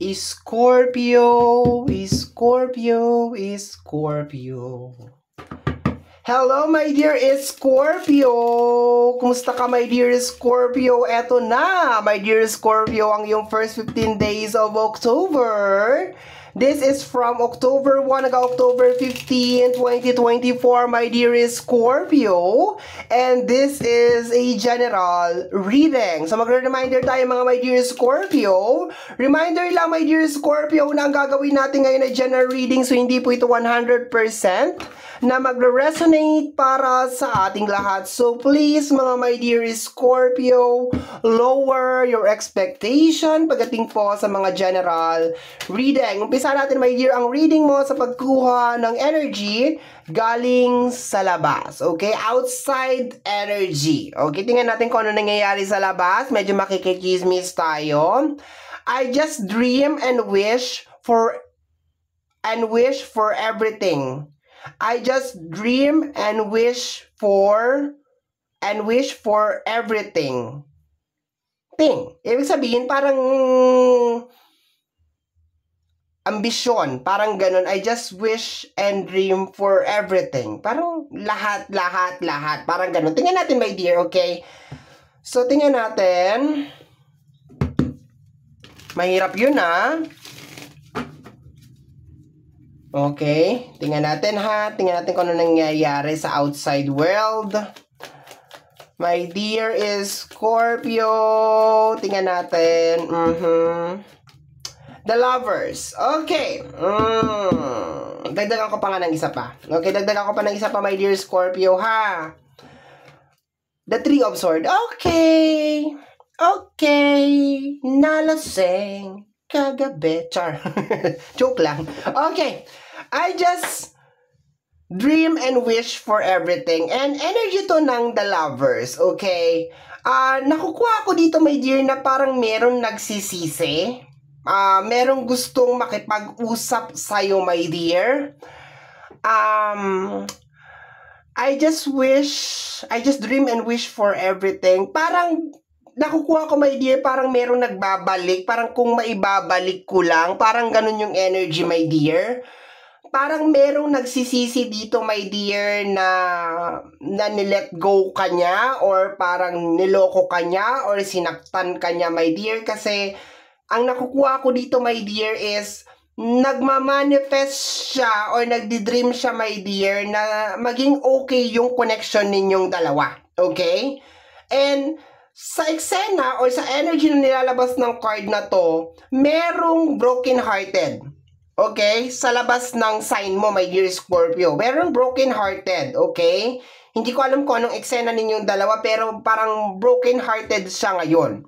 Scorpio, Scorpio, Scorpio. Hello, my dear Scorpio! Kumusta ka, my dear Scorpio? Eto na, my dear Scorpio, ang iyong first 15 days of October. This is from October 1 hanggang October 15, 2024, my dear Scorpio. And this is a general reading. So magre-reminder tayo mga my dear Scorpio. Reminder lang my dear Scorpio na ang gagawin natin ngayon ay general reading. So hindi po ito 100% na magre-resonate para sa ating lahat. So please mga my dear Scorpio, lower your expectation pagdating po sa mga general reading. Umpisa natin my dear ang reading mo sa pagkuha ng energy galing sa labas. Okay? Outside energy. Okay? Tingnan natin kung ano nangyayari sa labas. Medyo makikichismis tayo. I just dream and wish for everything. I just dream and wish for everything. Ibig sabihin parang ambisyon, parang ganun. I just wish and dream for everything. Parang lahat. Parang ganun. Tingnan natin, my dear, okay? So, tingnan natin. Mahirap yun, ha? Okay, tingnan natin ha. Tingnan natin kung ano nangyayari sa outside world. My dear is Scorpio. Tingnan natin. The Lovers. Okay. Dagdagan ko pa nga ng isa pa. Okay, dagdagan ko pa ng isa pa, my dear Scorpio ha. The Three of Swords. Okay. Okay. Nalasing kagabi. Char. Joke lang. Okay. I just dream and wish for everything. And energy to ng The Lovers. Okay. Nakukuha ko dito, my dear, na parang meron nagsisisi. Merong gustong makipag-usap sa'yo, my dear. I just dream and wish for everything. Parang nakukuha ko, my dear, parang merong nagbabalik, parang kung maibabalik ko lang, parang ganun yung energy, my dear. Parang merong nagsisisi dito, my dear, na nilet go ka niya, or parang niloko ka niya, or sinaktan ka niya, my dear, kasi ang nakukuha ko dito, my dear, is nagmamanifest siya, or nagdi-dream siya, my dear, na maging okay yung connection ninyong dalawa, okay? And sa eksena or sa energy na nilalabas ng card na to, merong broken-hearted. Okay? Sa labas ng sign mo, my dear Scorpio. Merong broken-hearted. Okay? Hindi ko alam kung anong eksena ninyong dalawa, pero parang broken-hearted siya ngayon.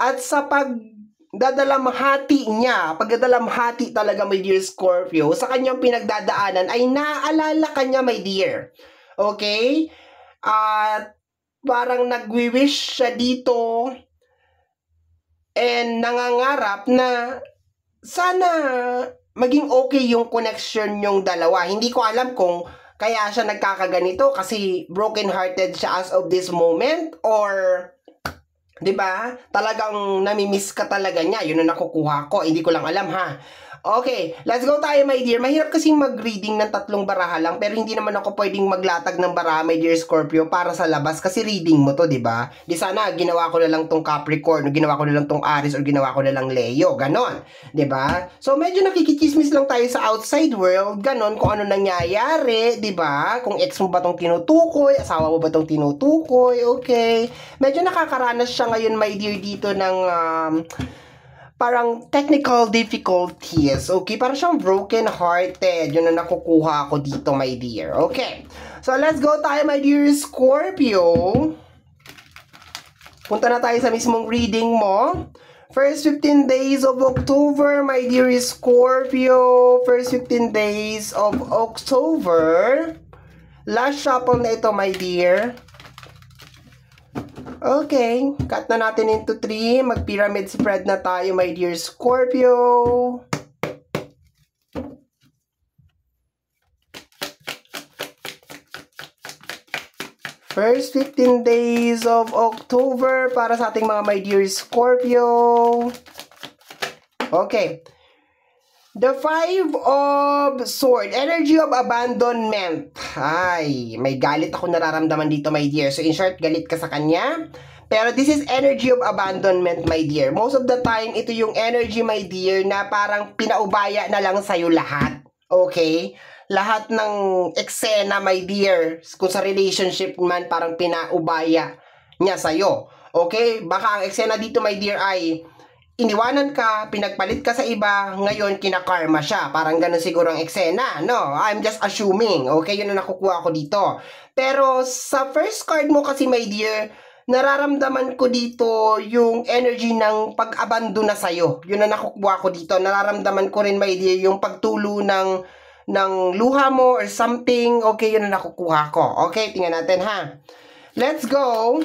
At sa pagdadalamhati talaga, my dear Scorpio, sa kanyang pinagdadaanan, ay naaalala ka niya, my dear. Okay? At parang nagwi-wish siya dito and nangangarap na sana maging okay yung connection yung dalawa. Hindi ko alam kung kaya siya nagkakaganito kasi broken-hearted siya as of this moment, or 'di ba? Talagang namimiss ka talaga niya. Yun ang nakukuha ko. Hindi ko lang alam ha. Okay, let's go tayo, my dear. Mahirap kasing mag-reading ng 3 baraha lang, pero hindi naman ako pwedeng maglatag ng baraha, my dear Scorpio, para sa labas kasi reading mo to, 'di ba? Di sana ginawa ko na lang tong Capricorn, o ginawa ko na lang tong Aries, or ginawa ko na lang Leo, ganon, 'di ba? So medyo nakikichismis lang tayo sa outside world, ganon, kung ano nangyayari, 'di ba? Kung ex mo ba tong tinutukoy, asawa mo ba tong tinutukoy, okay? Medyo nakakaranas siya ngayon, my dear, dito ng parang technical difficulties. Okay? Parang siyang broken-hearted. Yun ang nakukuha ko dito, my dear. Okay. So, let's go tayo, my dear Scorpio. Punta na tayo sa mismong reading mo. First 15 days of October, my dear Scorpio. First 15 days of October. Last shuffle na ito, my dear. Okay, cut na natin into 3. Mag-pyramid spread na tayo, my dear Scorpio. First 15 days of October para sa ating mga my dear Scorpio. Okay. The Five of Sword, energy of abandonment. Ay, may galit ako nararamdaman dito, my dear. So, in short, galit ka sa kanya. Pero this is energy of abandonment, my dear. Most of the time, ito yung energy, my dear, na parang pinaubaya na lang sa'yo lahat. Okay? Lahat ng eksena, my dear, kung sa relationship man, parang pinaubaya niya sa'yo. Okay? Baka ang eksena dito, my dear, ay iniwanan ka, pinagpalit ka sa iba, ngayon kinakarma siya. Parang ganun siguro ang eksena, no? I'm just assuming, okay? Yun ang nakukuha ko dito. Pero sa first card mo kasi, my dear, nararamdaman ko dito yung energy ng pag-abandon na sa'yo. Yun ang nakukuha ko dito. Nararamdaman ko rin, my dear, yung pagtulo ng luha mo or something. Okay, yun ang nakukuha ko. Okay, tingnan natin, ha? Let's go!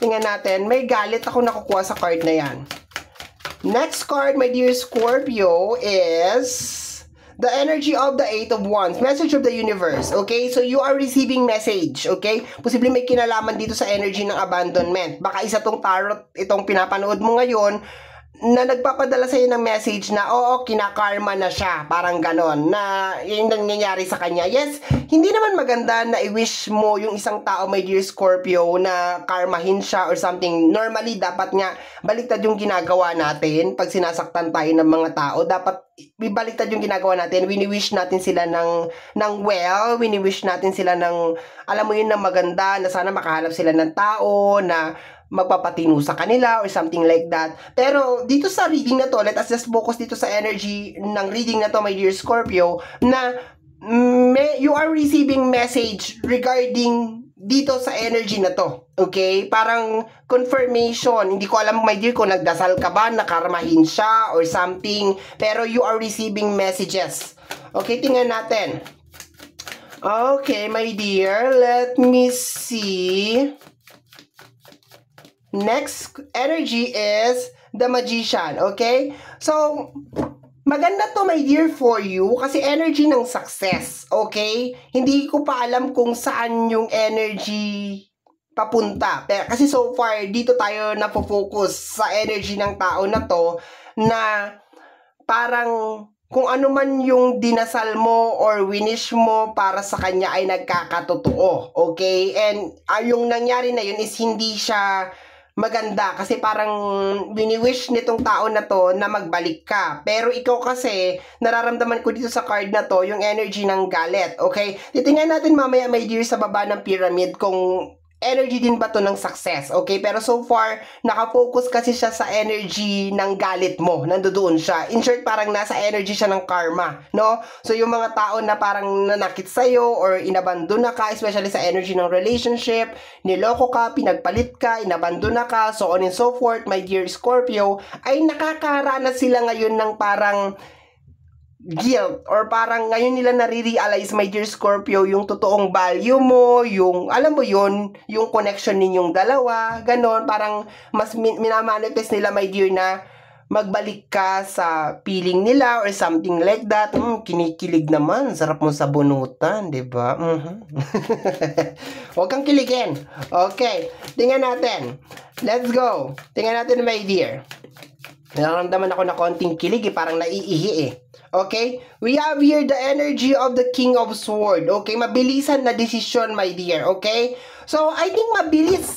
Tingnan natin, may galit ako nakukuha sa card na yan. Next card, my dear Scorpio, is the energy of the Eight of Wands. Message of the universe, okay? So, you are receiving message, okay? Posible may kinalaman dito sa energy ng abandonment. Baka isa tong tarot, itong pinapanood mo ngayon, na nagpapadala sa'yo ng message na, oo, kinakarma na siya. Parang ganon, na yung nangyayari sa kanya. Yes, hindi naman maganda na i-wish mo yung isang tao, my dear Scorpio, na karmahin siya or something. Normally, dapat nga, baliktad yung ginagawa natin. Pag sinasaktan tayo ng mga tao, dapat ibaliktad yung ginagawa natin. Wini-wish natin sila ng well, wini-wish natin sila ng, alam mo yun, na maganda, na sana makahanap sila ng tao, na magpapatino sa kanila or something like that. Pero dito sa reading na to, let us just focus dito sa energy ng reading na to, my dear Scorpio, na you are receiving message regarding dito sa energy na to. Okay? Parang confirmation. Hindi ko alam, my dear, kung nagdasal ka ba, nakarmahin siya or something. Pero you are receiving messages. Okay, tingnan natin. Okay, my dear, let me see. Next energy is the Magician, okay? So, maganda to, my dear, for you kasi energy ng success, okay? Hindi ko pa alam kung saan yung energy papunta. Pero, kasi so far, dito tayo napofocus sa energy ng tao na to na parang kung ano man yung dinasal mo or winish mo para sa kanya ay nagkakatotoo, okay? And yung nangyari na yun is hindi siya maganda kasi parang wini-wish nitong tao na to na magbalik ka. Pero ikaw kasi, nararamdaman ko dito sa card na to, yung energy ng galit, okay? Titingnan natin mamaya, my dear, sa baba ng pyramid kung energy din ba to ng success, okay? Pero so far, nakafocus kasi siya sa energy ng galit mo. Nandoon siya. In short, parang nasa energy siya ng karma, no? So, yung mga tao na parang nanakit sa'yo or inabandon na ka, especially sa energy ng relationship, niloko ka, pinagpalit ka, inabandon na ka, so on and so forth, my dear Scorpio, ay nakakaranas sila ngayon ng parang guilt or parang ngayon nila nare-realize, my dear Scorpio, yung totoong value mo, yung alam mo yun, yung connection ninyong dalawa, ganon, parang mas minamanifest nila, my dear, na magbalik ka sa feeling nila or something like that. Kinikilig naman, sarap mo sa bunutan, di ba? Huwag kang kiligin. Okay, tingnan natin. Let's go. Tingnan natin, my dear. Nararamdaman ako na konting kilig, parang naiihi eh. Okay? We have here the energy of the King of Sword. Okay? Mabilisan na desisyon, my dear. Okay? So, I think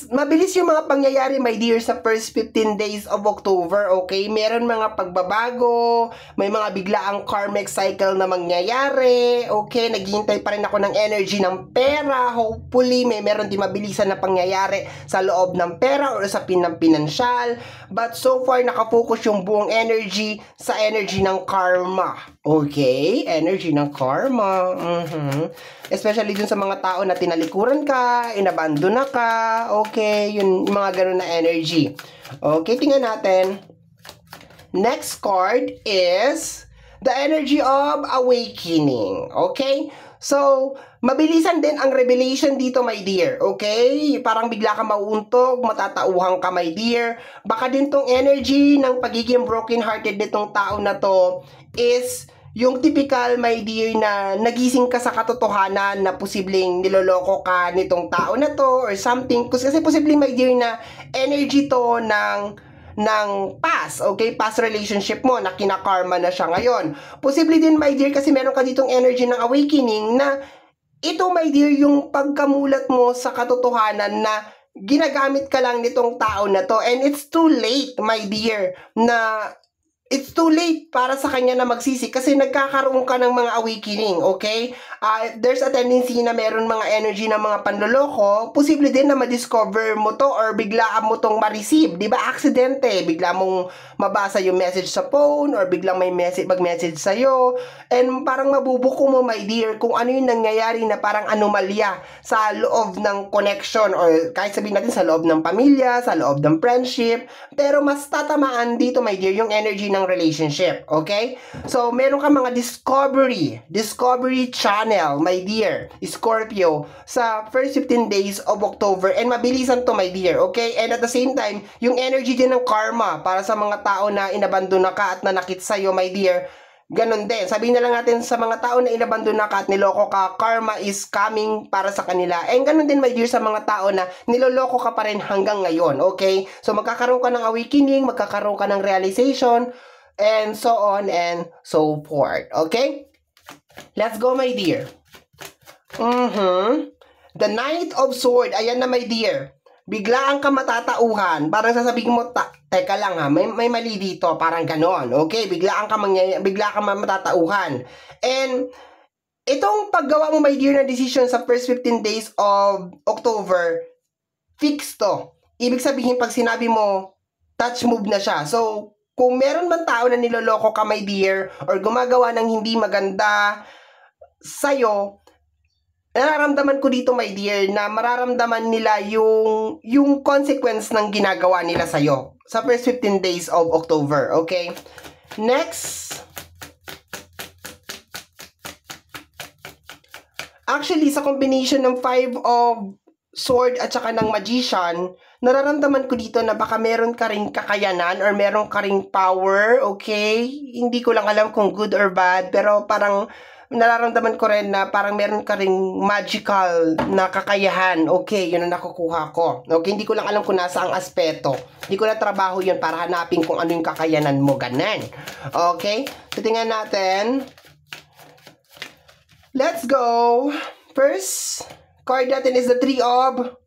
mabilis yung mga pangyayari, my dear, sa first 15 days of October. Okay? Meron mga pagbabago, may mga biglaang karmic cycle na mangyayari. Okay? Naghihintay pa rin ako ng energy ng pera. Hopefully, meron din mabilisan na pangyayari sa loob ng pera or sa pinansyal. But so far, nakafocus yung buong energy sa energy ng karma. Okay, energy ng karma. Especially dun sa mga tao na tinalikuran ka, inabandon na ka. Okay, yun, mga ganun na energy. Okay, tingnan natin. Next card is the energy of awakening. Okay? So, mabilisan din ang revelation dito, my dear. Okay? Parang bigla ka mauuntog, matatauhan ka, my dear. Baka din tong energy ng pagiging broken-hearted nitong tao na to is yung typical, my dear, na nagising ka sa katotohanan na posibleng niloloko ka nitong tao na to or something. Kasi posibleng, my dear, na energy to ng ng past, okay? Past relationship mo na kinakarma na siya ngayon. Posible din, my dear, kasi meron ka ditong energy ng awakening na ito, my dear, yung pagkamulat mo sa katotohanan na ginagamit ka lang nitong tao na to, and it's too late, my dear, na it's too late para sa kanya na magsisi kasi nagkakaroon ka ng mga awakening, okay? There's a tendency na meron mga energy ng mga panloloko, posible din na ma-discover mo to or biglaan mo tong ma-receive, di ba? Aksidente, bigla mong mabasa yung message sa phone or biglang may mag-message sa'yo, and parang mabubuko mo, my dear, kung ano yung nangyayari na parang anomalya sa loob ng connection or kahit sabihin natin sa loob ng pamilya, sa loob ng friendship, pero mas tatamaan dito, my dear, yung energy ng relationship, okay? So, meron ka mga discovery channel, my dear, Scorpio, sa first 15 days of October, and mabilisan to, my dear, okay? And at the same time, yung energy din ng karma para sa mga tao na inabandona ka at nanakit sa'yo, my dear, ganun din. Sabihin na lang natin sa mga tao na inabandona ka at niloko ka, karma is coming para sa kanila. And ganun din, my dear, sa mga tao na niloloko ka pa rin hanggang ngayon, okay? So, magkakaroon ka ng awakening, magkakaroon ka ng realization, and so on and so forth, okay? Let's go, my dear. The Knight of Sword, ayan na, my dear. Biglaan ka matatauhan. Parang sasabihin mo, teka lang ha, may mali dito, parang ganon. Okay, bigla ka matatauhan. And itong paggawa mo, my dear, na decision sa first 15 days of October, fix to. Ibig sabihin, pag sinabi mo, touch move na siya. So, kung meron man tao na niloloko ka, my dear, or gumagawa ng hindi maganda sa'yo, nararamdaman ko dito, my dear, na mararamdaman nila yung consequence ng ginagawa nila sa'yo sa first 15 days of October, okay? Next. Actually, sa combination ng 5 of Sword at saka ng Magician, nararamdaman ko dito na baka meron ka ring kakayanan or meron ka ring power, okay? Hindi ko lang alam kung good or bad, pero parang nararamdaman ko rin na parang meron ka ring magical na kakayahan. Okay, yun ang nakukuha ko. Okay, hindi ko lang alam kung nasa ang aspeto. Hindi ko na trabaho yun para hanapin kung ano yung kakayanan mo. Ganan. Okay? So, tingnan natin. Let's go. First card natin is the Three of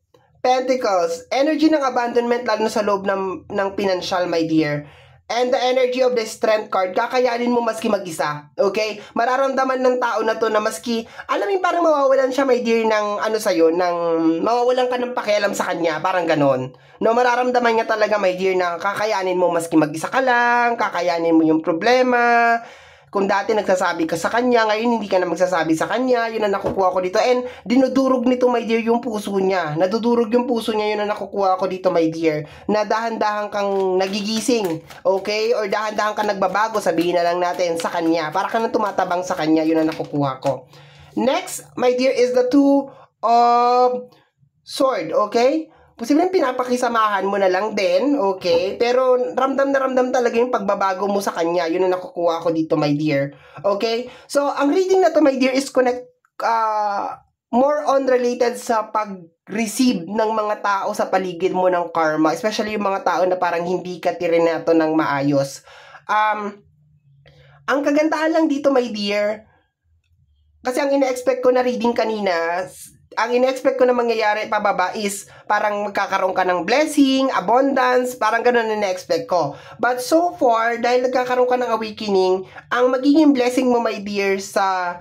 Pentacles. Energy ng abandonment lalo na sa loob ng financial, my dear. And the energy of the Strength card, kakayanin mo maski mag-isa. Okay? Mararamdaman ng tao na to na maski, alam mo parang mawawalan siya, my dear, ng ano sa'yo, mawawalan ka ng pakialam sa kanya, parang ganon. No, mararamdaman niya talaga, my dear, na kakayanin mo maski mag-isa ka lang, kakayanin mo yung problema. Kung dati nagsasabi ka sa kanya, ngayon hindi ka na magsasabi sa kanya, yun ang nakukuha ko dito. And dinudurog nito, my dear, yung puso niya. Nadudurog yung puso niya, yun ang nakukuha ko dito, my dear. Na dahan-dahan kang nagigising, okay? Or dahan-dahan kang nagbabago, sabihin na lang natin, sa kanya. Para ka nang tumatabang sa kanya, yun ang nakukuha ko. Next, my dear, is the Two of Sword, okay? Posibleng pinapakisamahan mo na lang din, okay? Pero ramdam na ramdam talaga yung pagbabago mo sa kanya. Yun ang nakukuha ko dito, my dear. Okay? So, ang reading na to, my dear, is more on related sa pag-receive ng mga tao sa paligid mo ng karma. Especially yung mga tao na parang hindi ka tirinato ng maayos. Ang kagandahan lang dito, my dear, kasi ang ina-expect ko na reading kanina, ang ina-expect ko na mangyayari pababa is parang magkakaroon ka ng blessing, abundance, parang ganun na ina-expect ko. But so far, dahil nagkakaroon ka ng awakening, ang magiging blessing mo, my dear, sa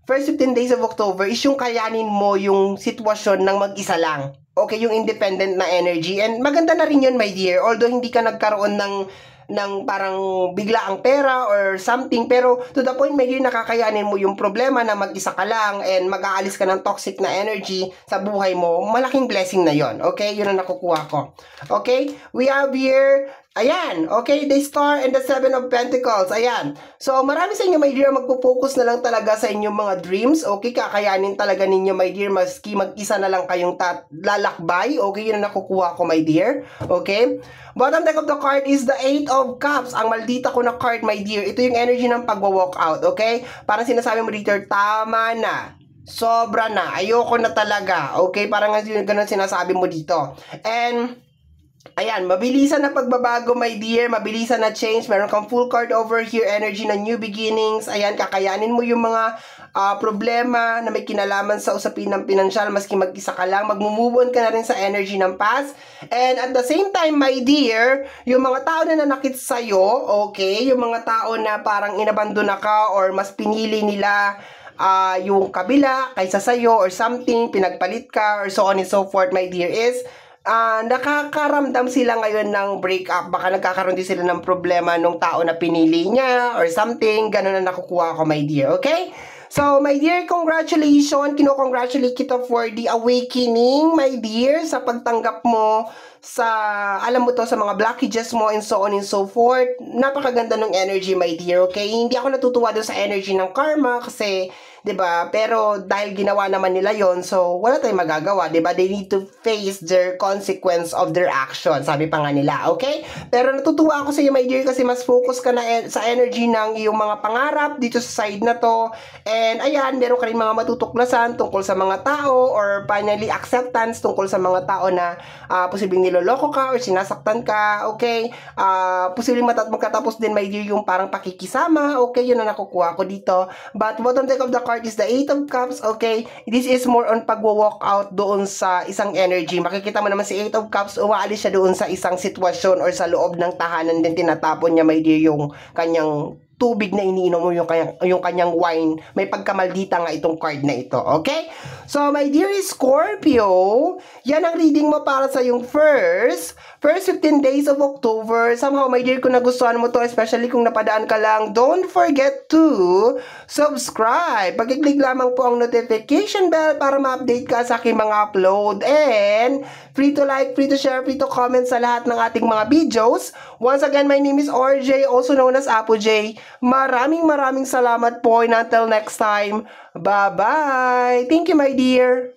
first 15 days of October is yung kayanin mo yung sitwasyon ng mag-isa lang. Okay, yung independent na energy. And maganda na rin yun, my dear. Although hindi ka nagkaroon ng parang biglaang pera or something, pero to the point, may nakakayanin mo yung problema na mag-isa ka lang and mag-aalis ka ng toxic na energy sa buhay mo. Malaking blessing na yon. Okay, yun ang nakukuha ko. Okay, we have here, ayan, okay, the Star and the Seven of Pentacles, ayan. So, marami sa inyo, my dear, magpo-focus na lang talaga sa inyong mga dreams. Okay, kakayanin talaga ninyo, my dear, maski mag-isa na lang kayong lalakbay. Okay, yun ang nakukuha ko, my dear. Okay, bottom deck of the card is the Eight of Cups. Ang maldita ko na card, my dear. Ito yung energy ng pagwa-walk out, okay? Parang sinasabi mo dito, tama na. Sobra na. Ayoko na talaga. Okay? Parang ganun sinasabi mo dito. And Ayan, mabilisan na pagbabago, my dear. Mabilisan na change. Meron kang full card over here, energy na new beginnings. Ayan, kakayanin mo yung mga problema na may kinalaman sa usapin ng pinansyal. Maski mag-isa ka lang, mag-move on ka na rin sa energy ng past. And at the same time, my dear, yung mga tao na nanakit sa'yo, okay, yung mga tao na parang inabandona ka or mas pinili nila yung kabila kaysa sa'yo or something, pinagpalit ka or so on and so forth, my dear, is nakakaramdam sila ngayon ng breakup. Baka nagkakaroon din sila ng problema nung tao na pinili niya or something. Ganun na nakukuha ko, my dear. Okay? So, my dear, congratulations. Kino-congratulate kita for the awakening, my dear, sa pagtanggap mo sa, alam mo to, sa mga blockages mo and so on and so forth. Napakaganda ng energy, my dear. Okay? Hindi ako natutuwa doon sa energy ng karma kasi 'di ba? Pero dahil ginawa naman nila 'yon, so wala tayong magagawa, 'di ba? They need to face their consequence of their action. Sabi pa nga nila, okay? Pero natutuwa ako sa iyo, my dear, kasi mas focus ka na sa energy ng iyong mga pangarap dito sa side na to. And ayan, meron ka rin mga matutuklasan tungkol sa mga tao or finally acceptance tungkol sa mga tao na posibleng niloloko ka or sinasaktan ka, okay? Posibleng magkatapos din, my dear, yung parang pakikisama, okay? Yun ang nakukuha ko dito. But bottom deck of the card is the 8 of Cups, okay? This is more on pag-walk out doon sa isang energy. Makikita mo naman si 8 of Cups, umaalis siya doon sa isang sitwasyon or sa loob ng tahanan, din tinatapon niya, my dear, yung kanyang tubig na iniinom mo, yung kanyang wine. May pagkamaldita nga itong card na ito, okay? So, my dear Scorpio, yan ang reading mo para sa yung first 15 days of October. Somehow, my dear, kung nagustuhan mo to, especially kung napadaan ka lang, don't forget to subscribe. Pag-click lamang po ang notification bell para ma-update ka sa aking mga upload. And free to like, free to share, free to comment sa lahat ng ating mga videos. Once again, my name is RJ, also known as Apo J. Maraming salamat po, and until next time, bye-bye! Thank you, my dear!